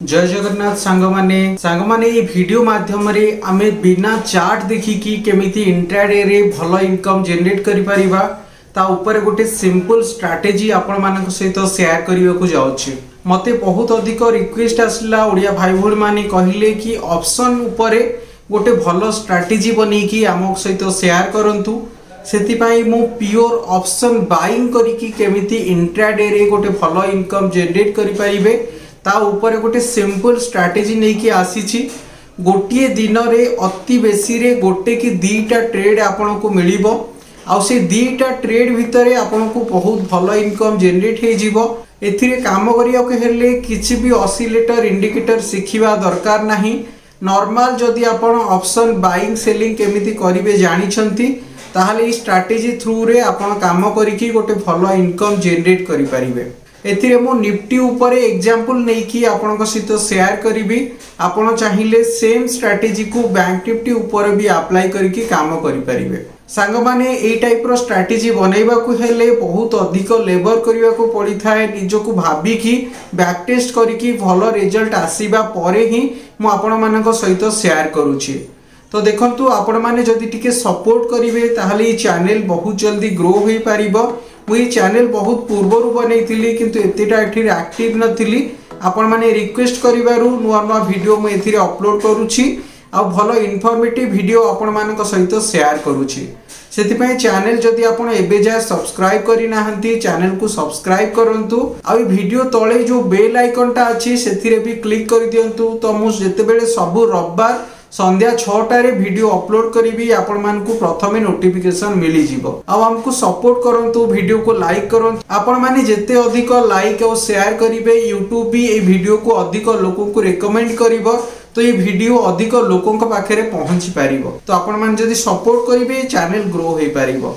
जय जगन्नाथ सांगमाने ये वीडियो माध्यम रे आमे बिना चार्ट देखिकी केमिति इंट्राडे रे भलो इनकम जनरेट करि परिबा ता ऊपर गोटे सिंपल स्ट्रैटेजी आपण मानक सहित शेयर करिया को जाउछि। मते बहुत अधिक रिक्वेस्ट आसला ओडिया भाई भोल माने कहिले कि ऑप्शन ऊपर गोटे भलो स्ट्रैटेजी बनेकी आम सहित शेयर करंतु सेति पाई मु प्योर ऑप्शन बाइंग करिकी केमिति इंट्राडे रे गोटे भलो इनकम जनरेट करि परिबे ता ऊपर गोटे सिंपल स्ट्रैटेजी नहीं कि आसी गोटे दिन रे अति बेसी रे गोटे कि दीटा ट्रेड आपन को मिलिबो आ से दीटा ट्रेड भितर आपन को बहुत भलो इनकम जनरेट हे जीवो। एथिरे काम करिया के हेले किछि भी ऑसिलेटर इंडिकेटर सिखिबा दरकार नाही। नॉर्मल जदि आपन ऑप्शन बाइंग सेलिंग केमिति करिवे जानि छंती ताहाले ई स्ट्रैटेजी थ्रू रे आपन काम करिकि गोटे भलो इनकम जनरेट करि परिबे। एथिरे मो निफ्टी ऊपर एग्जांपल नहीं कि आपन को सहित शेयर करिवि। आपन चाहिए सेम स्ट्रैटेजी को बैंक निफ्टी ऊपर भी अप्लाई करके काम करि परिबे। सांग माने ए टाइप रो स्ट्रैटेजी बनैबा को हेले बहुत अधिक लेबर करिवा को पड़ी थाए। निजो को भाबी कि बैक टेस्ट करिकि भलो रिजल्ट आसीबा परे ही मो आपन मानक सहित शेयर करूछि। तो देखंतु आपण माने जदि टिके सपोर्ट करिवे ताहाले ई चैनल बहुत जल्दी ग्रो होई पारिबो। मुझे चैनल बहुत पूर्वर बनई किंतु एतेटा एठी एक्टिव नथिली। आपण माने रिक्वेस्ट करिवारु नुआ नुआ वीडियो मु एथिरे अपलोड करूछि आ भलो इन्फॉर्मेटिव वीडियो आपण मानक सहित शेयर करूछि। सेति पय चैनल जदि आपण एबे जाय सब्सक्राइब करि नाहंती चैनल को सब्सक्राइब करंतु आ वीडियो तळे जो बेल आइकनटा अछि सेथिरे भी क्लिक करि दियंतु। तो मु जेतेबेले सब रविवार संध्या 6टा रे वीडियो अपलोड करी आपण मानकु प्रथमे नोटिफिकेशन मिली जिवो। अब हमको सपोर्ट करंतु वीडियो को लाइक करंतु। आपण माने जेते अधिक लाइक और शेयर करिवे यूट्यूब भी ए वीडियो को अधिक लोगों को रेकमेंड करिवो तो ये वीडियो अधिक लोगों के पाखरे पहुंची पारिबो। तो आपण माने जदि सपोर्ट करिवे चैनल ग्रो होई पारिबो।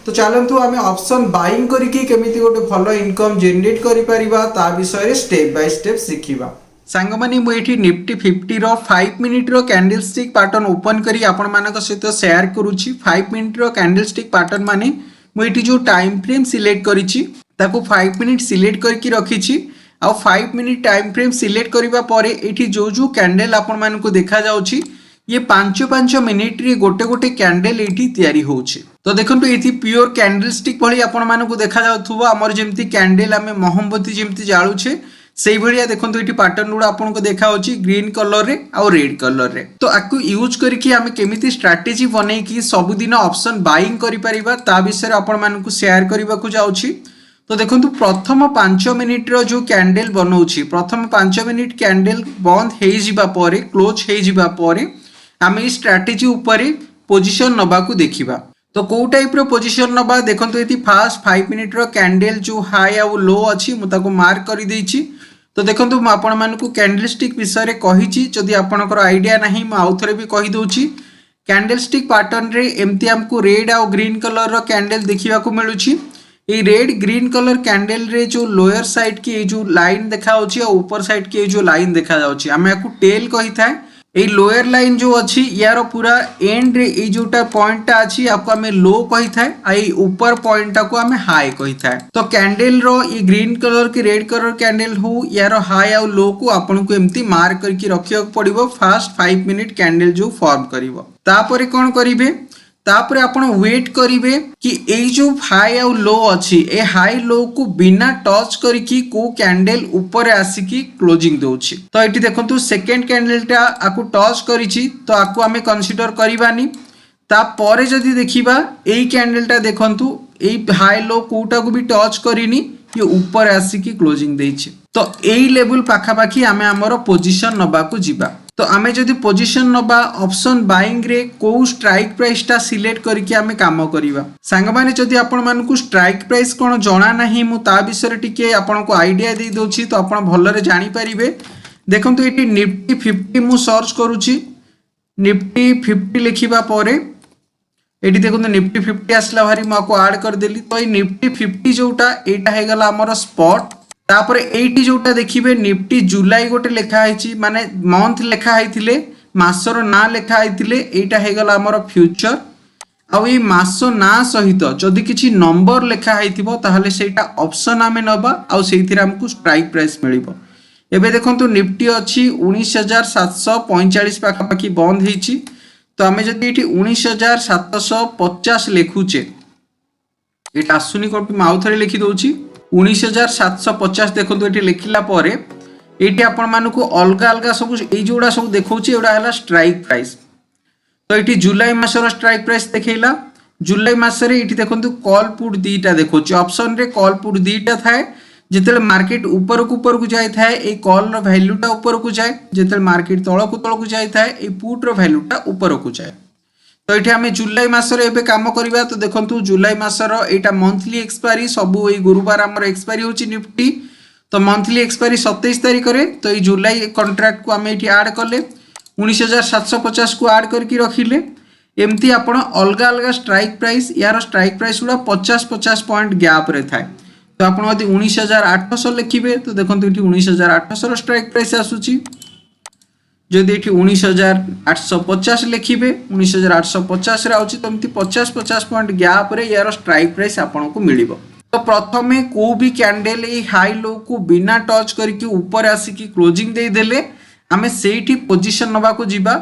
तो चलंतु आमे ऑप्शन बाइंग करिकि केमिति गोटे भलो इनकम जनरेट करि पारिबा ता विषय स्टेप बाय स्टेप सिखिबा। सांगमानी मु एठी निफ्टी 50 रो 5 मिनिट रो कैंडलस्टिक पैटर्न ओपन करी आपण मानक सहित शेयर करूची। 5 मिनिट रो कैंडलस्टिक पैटर्न माने मु एठी जो टाइम फ्रेम सिलेक्ट करिची ताको 5 मिनिट सिलेक्ट करके रखिची। आ 5 मिनिट टाइम फ्रेम सिलेक्ट करिबा परे एठी जो जो कैंडल आपण मानकु देखा जाउची ये 5 मिनिट रे गोटे गोटे कैंडल एठी तयारी होउची। तो देखंतु एठी प्योर कैंडलस्टिक भली आपण मानकु देखा जाउथुबो। हमर जेमति कैंडल आमे मोहम्बती जेमति जाळुछे सेही भलिया देखंतु एठी पैटर्न गुडा आपन को देखा होची ग्रीन कलर रे और रेड कलर रे। तो आकु यूज करके आमे केमिति स्ट्रैटेजी बनै कि सब दिन ऑप्शन बाइंग करि परिबा ता विषय आपण मानकु शेयर करिबा को जाउची। तो देखंतु प्रथम 5 मिनिट रो जो कैंडल बनौची प्रथम 5 मिनिट कैंडल बंद हे जिबा परे क्लोज हे जिबा परे आमे ई स्ट्रैटेजी ऊपर पोजीशन नबा को देखिबा। तो को टाइप रो पोजीशन नबा देखंतु एठी फर्स्ट 5 मिनिट रो कैंडल जो हाई आ लो अछि मु ताको मार्क करि देइची। तो देखंतु मु आपण मानकु कैंडलस्टिक विषय रे कहिची जदि आपनकर आईडिया नाही मु आउथरे भी कहि दोची। कैंडलस्टिक पैटर्न रे एम्ति हमको रेड आ ग्रीन कलर रो कैंडल देखिबा को मिलुची। ए रेड ग्रीन कलर कैंडल रे जो लोअर साइड की जो लाइन देखा होची और ऊपर साइड की जो लाइन देखा जाउची हमें याकू टेल कहि थाए। ए लोअर लाइन जो अछि यार पूरा एंड रे ए जोटा पॉइंट अछि आपको हमें लो कहि थाए आ ए ऊपर पॉइंट को हमें हाई कहि थाए। तो कैंडल रो ये ग्रीन कलर की रेड कलर कैंडल हो यार हाई आ लो को आपन को एम्ति मार्क करके रखियो पड़िबो। फर्स्ट 5 मिनिट कैंडल जो फॉर्म करिवो तापरे कोन करिवे तापरे आपण वेट करिवे कि ए जो हाई और लो अछि ए हाई लो को बिना टच करिकि को कैंडल ऊपर आसिकी क्लोजिंग दोछि। तो एठी देखंतु सेकंड कैंडलटा आकु टच करिछि तो आकु हमें कंसीडर करिबानी। ता परे जदी देखिबा एई कैंडलटा देखंतु एई हाई लो कोटा को भी टच करिनी ये ऊपर आसिकी क्लोजिंग देछि। तो एई लेवल पाखा पाखी हमें हमरो पोजीशन नबा को जिबा। तो आमे जदि पोजीशन नबा ऑप्शन बाइंग रे को स्ट्राइक प्राइस टा सिलेक्ट करके आमे काम करिवा। सांग माने जदि आपण मानकु स्ट्राइक प्राइस कोन जणा नाही मु ता विषय टिके आपण को आईडिया दे दोछि तो आपण भलरे जानि परिबे। देखंतु एटी निफ्टी 50 मु सर्च करूछि। निफ्टी 50 लिखिबा परे एटी देखंतु निफ्टी 50 आसला भारी मु को ऐड कर देली। तो ए निफ्टी 50 जोटा एटा हे गला हमर स्पॉट। तापरे एटी जोटा देखिबे निफ्टी जुलाई गोटे लेखा आइछि माने मंथ लेखा आइथिले मासर ना लेखा आइथिले एटा हे गला हमर फ्यूचर। आ ए मास ना सहित जदि किछि नंबर लेखा आइथिबो ताहले सेटा ऑप्शन आमे नबा आ सेइथिरा हमकु स्ट्राइक प्राइस मिलिबो। एबे देखंतु निफ्टी अछि 19,745 पाखापाखि बंद होईछि। तो आमे जदि एठी 19,750 लिखुचे, एटा आसुनी कोन माउ थरे लिखि दउछि 19,750 देखंतु एठी लिखिला परे एठी आपण मानको अलगा अलगा सब ए जोडा सब देखौछि। एडा हला स्ट्राइक प्राइस। तो एठी जुलाई मासर स्ट्राइक प्राइस देखैला। जुलाई मासरे एठी देखंतु कॉल पुट दीटा देखौछि। ऑप्शन रे कॉल पुट दीटा थाए। जेतेले मार्केट ऊपर को जाय थाए ए कॉल रो वैल्यूटा ऊपर को जाय, जेतेले मार्केट तळ को जाय थाए ए पुट रो वैल्यूटा ऊपर को जाय। तो एठी हमें जुलाई मासरे एबे काम करबा। तो देखंतु जुलाई मासर एटा मंथली एक्सपायरी सब ए गुरुवार हमर एक्सपायरी होछि निफ्टी। तो मंथली एक्सपायरी 27 तारिख रे। तो ए जुलाई कॉन्ट्रैक्ट को हमें एठी ऐड करले 19,750 को ऐड करके रखिले। एमती आपण अलग अलग स्ट्राइक प्राइस यार स्ट्राइक प्राइस गुड़ा 50-50 पॉइंट गैप रे थाए। तो आपण यदि 19,800 लिखिबे तो देखंतु एठी 19,800 स्ट्राइक प्राइस आसुची। जदि एठी 19,850 लिखिबे 19,850 रे आउची। तो एमती 50-50 पॉइंट गैप रे यार स्ट्राइक प्राइस आपण को मिलिबो। तो प्रथमे को भी कैंडल ए हाई लो को बिना टच करके ऊपर आसिकी क्लोजिंग दे देले आमे सेठी पोजीशन नबा को जिबा।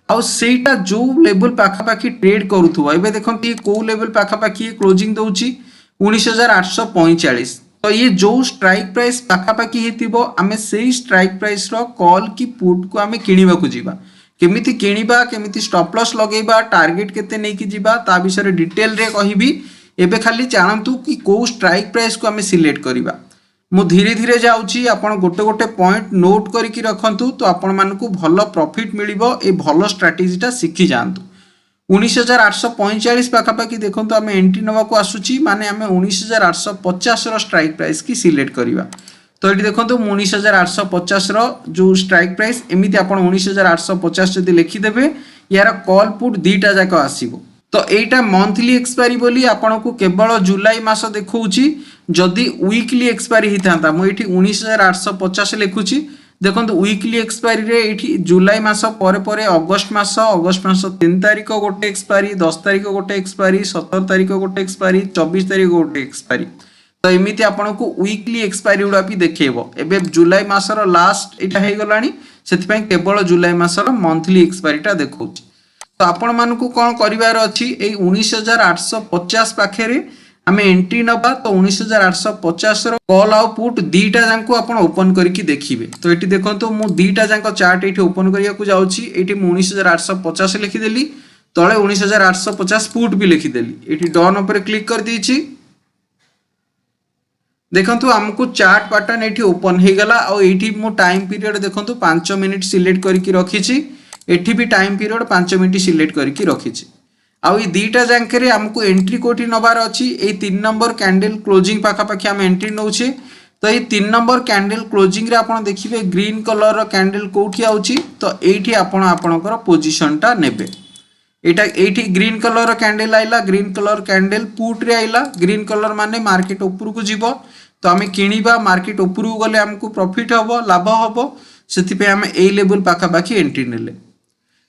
आउ सेटा जो लेवल पाखापाखी ट्रेड करूथुवा। एबे देखंतु ये को लेवल पाखापाखी क्लोजिंग दउची 19,845। तो ये जो स्ट्राइक प्राइस पाखापाखी हेतिबो आमे सेही स्ट्राइक प्राइस रो कॉल की पुट को आमे किनिबा को जिबा। केमिति किनिबा, केमिति स्टॉप लॉस लगेबा, टारगेट केते नै कि जिबा ता विषय रे डिटेल रे कहिबी। एबे खाली जानतु कि को स्ट्राइक प्राइस को आमे सिलेक्ट करिबा। मु धीरे धीरे जाउची, आपण गोटे गोटे पॉइंट नोट करिकि रखंतु। तो आपण मानकु भलो प्रॉफिट मिलिबो। ए भलो स्ट्रेटजीटा सिखि जानतु। 19,845 पाखापाखि देखंतु आमे एंट्री नवा को आसुची। माने आमे 19,850 रो स्ट्राइक प्राइस की सिलेक्ट करिबा। तो एठी देखंतु 19,850 रो जो स्ट्राइक प्राइस एमिति आपण 19,850 जदि लिखि देबे यार कॉल पुट दीटा जाक आसीबो। तो एटा मंथली एक्सपायरी बोली आपण को केवल जुलाई मास देखौची। जदि वीकली एक्सपायरी हितांता मु एठी 19,850 लिखुची। देखंतु वीकली एक्सपायरी रे एठी जुलाई मास परे परे अगस्त मास 3 तारिख गोटे एक्सपायरी, 10 तारिख गोटे एक्सपायरी, 17 तारिख गोटे एक्सपायरी, 24 तारिख गोटे एक्सपायरी। तो एमिति आपण को वीकली एक्सपायरी उडा भी देखैबो। एबे जुलाई मासर लास्ट एटा हे गलानी, सेति पय केवल जुलाई मासर मंथली एक्सपायरीटा देखौची। तो आपण मानकु कोन करिवार अछि ए 19,850 पाखे आमे एंट्री नबा। तो 19,850 रो कॉल आउ पुट दीटा जांको आपण ओपन करके देखिबे। तो एठी देखंतु मु दीटा जांको चार्ट एठी ओपन करिया को जाउची। एठी 19,850 लिखि देली, तळे 19,850 पुट भी लिखि देली। एठी डन ऊपर क्लिक कर दीची। देखंतु हमकु चार्ट पैटर्न एठी ओपन हे गला। आ एठी मु टाइम पीरियड देखंतु 5 मिनिट सिलेक्ट करके रखिची। एठी भी टाइम पीरियड 5 मिनिट सिलेक्ट करके रखिची। आउ ये दीटा जांकरे हमको एंट्री कोठी नबार अछि। ए 3 नंबर कैंडल क्लोजिंग पाखापाखि हम एंट्री नौछे। तो ये 3 नंबर कैंडल क्लोजिंग रे आपण देखिबे ग्रीन कलर रो कैंडल कोठी आउची। तो एठी आपण आपणकर पोजीशन टा नेबे। एटा एठी ग्रीन कलर रो कैंडल आइला, ग्रीन कलर कैंडल पुट रे आइला। ग्रीन कलर माने मार्केट ऊपर को जिवो। तो हमें किनिबा, मार्केट ऊपर को गले हमको प्रॉफिट हबो, लाभ हबो। सेति पे हमें ए लेवल पाखापाखि एंट्री नेले।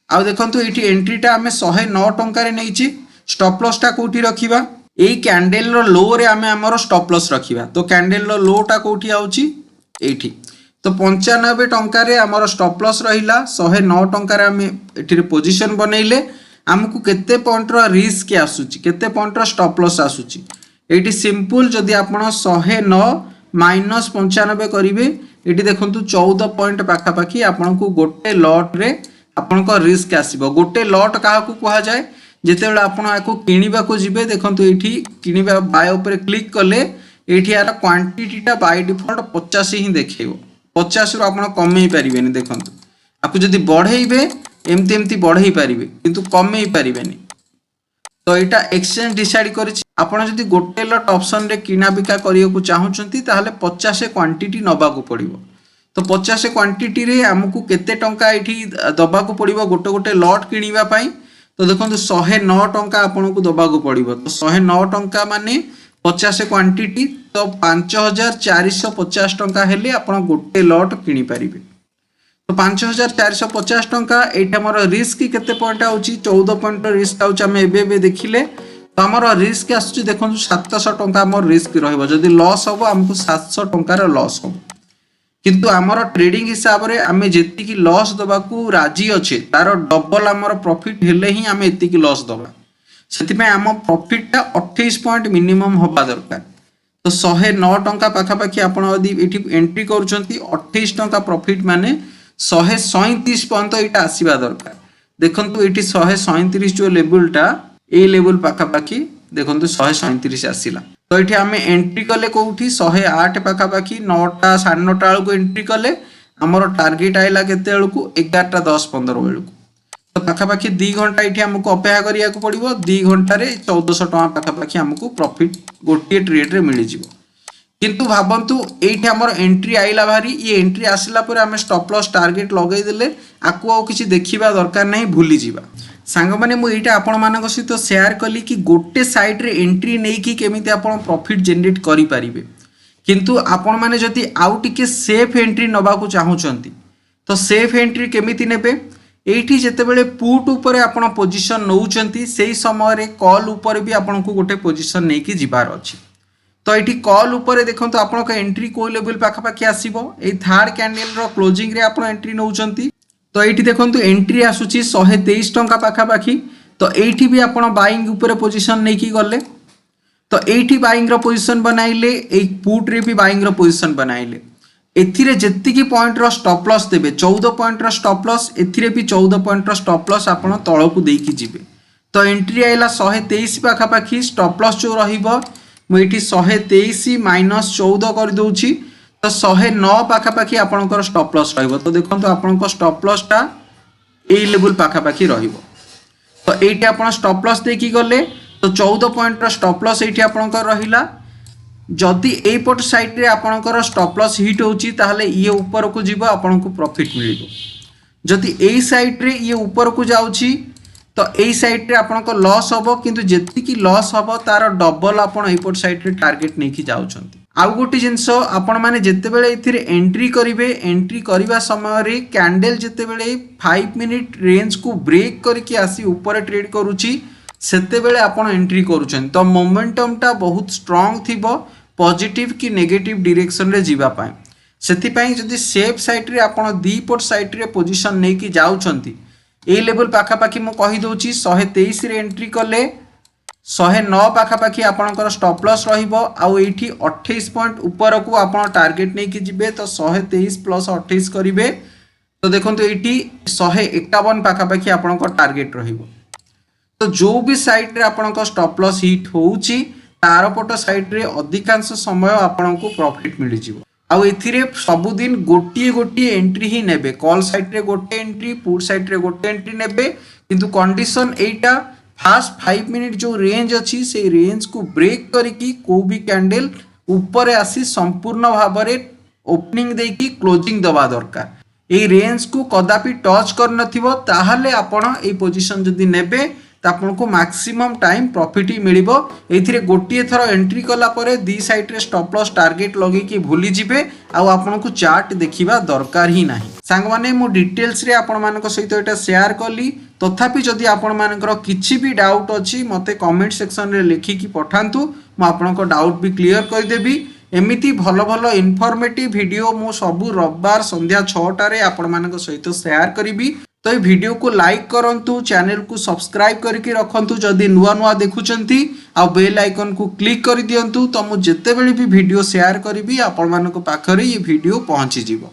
आउ देखंतु एठी एंट्रीटा आमे 109 टंका रे नैची। स्टॉप लॉस टा कोठी रखिबा। एई कैंडल रो लो रे आमे हमरो स्टॉप लॉस रखिबा। तो कैंडल रो लो टा कोठी आउची एठी। तो 95 टंका रे हमरो स्टॉप लॉस रहिला। 109 टंका रे आमे एठी रे पोजीशन बनैले। हमकु केते पॉइंट रो रिस्क आसुची, केते पॉइंट रो स्टॉप लॉस आसुची। एठी सिंपल जदी आपण 109 माइनस 95 करिवे एठी देखंतु 14 पॉइंट पाखापाखि आपनको गोटे लॉट रे आपनको रिस्क आसीबो। गोटे लॉट काहाकू कहा जाए जेतेबेला आपण आको किनिबा को जिबे। देखंतु एठी किनिबा बाय ऊपर क्लिक कले एठी यार क्वांटिटीटा बाय डिफॉल्ट 50 ही देखैबो। 50 रो आपण कमै परिबेनी। देखंतु आपको जदी बढ़ेइबे एमती एमती बढ़ेइ परिबे किंतु कमै परिबेनी। तो एटा एक्सचेंज डिसाइड करिछि। आपण जदी गोटे लॉट ऑप्शन रे किना बिका करियो को चाहुचंती ताहाले 50 क्वांटिटी नबा को पड़िबो। तो 50 क्वांटिटी रे हमकु केते टंका एठी दबा को पड़िबो गोटे गोटे लॉट किनिबा पई। तो देखंतु 109 टंका आपनको दबा को पड़िबो। तो 109 टंका माने 50 क्वांटिटी। तो 5,450 टंका हेले आपण गोटे लॉट किनि परिबे। तो 5,450 टंका एटा हमर रिस्क केते पॉइंट आउची 14 पॉइंट रिस्क आउची। हम एबे देखिले तो हमर रिस्क आसुची देखंतु 700 टंका हमर रिस्क रहइबो। जदी लॉस होबो हमकु 700 टंका रो लॉस होबो। किंतु आमर ट्रेडिंग हिसाब रे आमे जेतिकी लॉस दबा को राजी अच्छे तार डबल आमर प्रॉफिट हेले ही आमे एतिकी लॉस दबा से आम प्रॉफिट टा 28 पॉइंट मिनिमम हवा दरकार तो 109 टंका पाखापाखि आपण यदि एंट्री करुँच 28 टंका प्रॉफिट माने 137 पर्यंत यहाँ आसवा दरकार देखु ये 137 जो लेवलटा ए लेवल पाखापाखि देखो 137 आसला तो ये आम एंट्री कले कौटी 108 पाखापाखि 9टा 9:30 बेलू एंट्री कले आमर टार्गेट आइला केते बेलू 11:10-15 बेलू तो पाखापाखि 2 घंटा ये आमको अपेक्षा करिया पड़ो 2 घंटे 1400 टका पाखापाखि आमको प्रॉफिट गोटे ट्रेड रे मिल जाव किंतु भावतु ये आमर एंट्री आइला भारी ये एंट्री आसला पर आम स्टॉप लॉस टार्गेट लगेदेले आपको आउ किसी देखा दरकार नहीं भूली जावा सांग मैंने मुझे आपण मान सहित शेयर कली कि गोटे साइड रे एंट्री नहीं कि केमिति आपण प्रॉफिट जनरेट करि परिबे किंतु आपण माने जदि आउ टिके सेफ एंट्री नबा को चाहूचंती तो सेफ एंट्री केमिति नेबे एठी जेतेबेले पुट ऊपर आपण पोजीशन नउचंती सेही समय रे कॉल ऊपर भी आपण को गोटे पोजीशन नहीं कि जिबार अछि तो ये कॉल ऊपर देखो आप एंट्री को लेवल पाखापाखि आसो ये थर्ड कैंडल रो क्लोजिंग रे आप एंट्री नौचंती तो ये देखो एंट्री आसूची 123 टंका पाखापाखि तो ये भी आप बाइंग ऊपर पोजीशन नहीं कि गले तो ये बाइंग रो पोजीशन बनाइले एक पुट रे भी बाइंग रो पोजीशन बनाइले एथिरे जेतिकी पॉइंट रो स्टॉप लॉस देबे 14 पॉइंट रो स्टॉप लॉस एथिरे भी 14 पॉइंट रो स्टॉप लॉस आपण तळकू देकी जिवे तो एंट्री आइला 123 पाखापाखि स्टॉप लॉस जो रहिबो मुझे 123 माइनस 14 कर दूची तो 109 पाखापाखि आपणकर स्टॉप लॉस रहिबो तो देखो आपणकर स्टॉप लॉस टा ए लेवल पाखापाखि रहिबो तो एठी आपण स्टॉप लॉस देखि गले तो 14 पॉइंट रो स्टॉप लॉस एठी आपणकर रहिला जदि ए पट साइड रे आपणकर स्टॉप लॉस हिट होची ताहले ये ऊपर को जीवो आपणको प्रॉफिट मिलिबो जदि ए साइड रे ये ऊपर को जाउची तो यही साइड रे आपन को लॉस होबो किंतु जेतिकी लॉस होबो तार डबल आपन एपट साइड रे टार्गेट नहीं कि जाउछंती आउ गोटे जिंस आपण माने जेतेबेले एथिरे एंट्री करिवे एंट्री करिवा समय रे कैंडल जेतेबेले 5 मिनिट रेंज को ब्रेक करके आसी ऊपर ट्रेड करूची सेतेबेले आपण एंट्री करूछन तो मोमेंटम टा बहुत स्ट्रांग थिबो पॉजिटिव कि नेगेटिव डायरेक्शन रे जीवा पाए सेति पई जदी सेफ साइड रे आपण दी पट साइड रे पोजीशन नै कि जाउछंती ए लेवल पाखापाखि मु कहि दोची 123 रे एंट्री कले 109 पाखापाखि आपणकर स्टॉप लॉस रहिबो आउ एठी 28 पॉइंट ऊपर को आपण टार्गेट नै कि जिबे तो 123 प्लस 28 करिवे तो देखंतु एठी 151 पाखापाखि आपणकर टार्गेट रहिबो तो जो भी साइड रे आपणकर स्टॉप लॉस हिट होउची तार पट साइड रे अधिकांश समय आपणको प्रॉफिट मिलि जिवो आउ एथिरे सबुदिन गोटे गोटे एंट्री ही नेबे कॉल साइड रे गोटे एंट्री पुट साइड रे गोटे एंट्री नेबे किंतु कंडीशन एटा फास्ट 5 मिनिट जो रेंज अच्छी से रेंज को ब्रेक करिकी को भी कैंडल ऊपर आसी संपूर्ण भाव रे ओपनिंग देकी क्लोजिंग दबा दरकार ए रेंज को कदापि टच कर नथिबो ताहले आपण ए पोजीशन जदी नेबे तो आपको मैक्सिमम टाइम प्रॉफिट ही मिलिबो एथिरे गोटिए थर एंट्री कला परे दी साइड रे स्टॉप लॉस टार्गेट लगे कि भूली जिबे आ आपको चार्ट देखिबा दरकार ही नाही सांग माने मु डिटेल्स रे आपण मानक सहित एटा शेयर कली तथापि जदि आपण मानकर किछि भी डाउट अछि मते कमेंट सेक्शन रे लिखि कि पठांतु मु आपनको डाउट भी क्लियर कर देबी एमिति भलो भलो इन्फॉर्मेटिव वीडियो मु सबु रविवार संध्या 6टा रे आपण मानक सहित शेयर करिबी तो ये वीडियो को लाइक करंतु चैनल को सब्सक्राइब करके रखंतु जदि नुआ नुआ देखुचंती आ बेल आइकन को क्लिक कर दियंतु तो मु जेते बेले भी वीडियो शेयर करिबी आपण मानक पाखरे ये वीडियो पहुंची जिवो।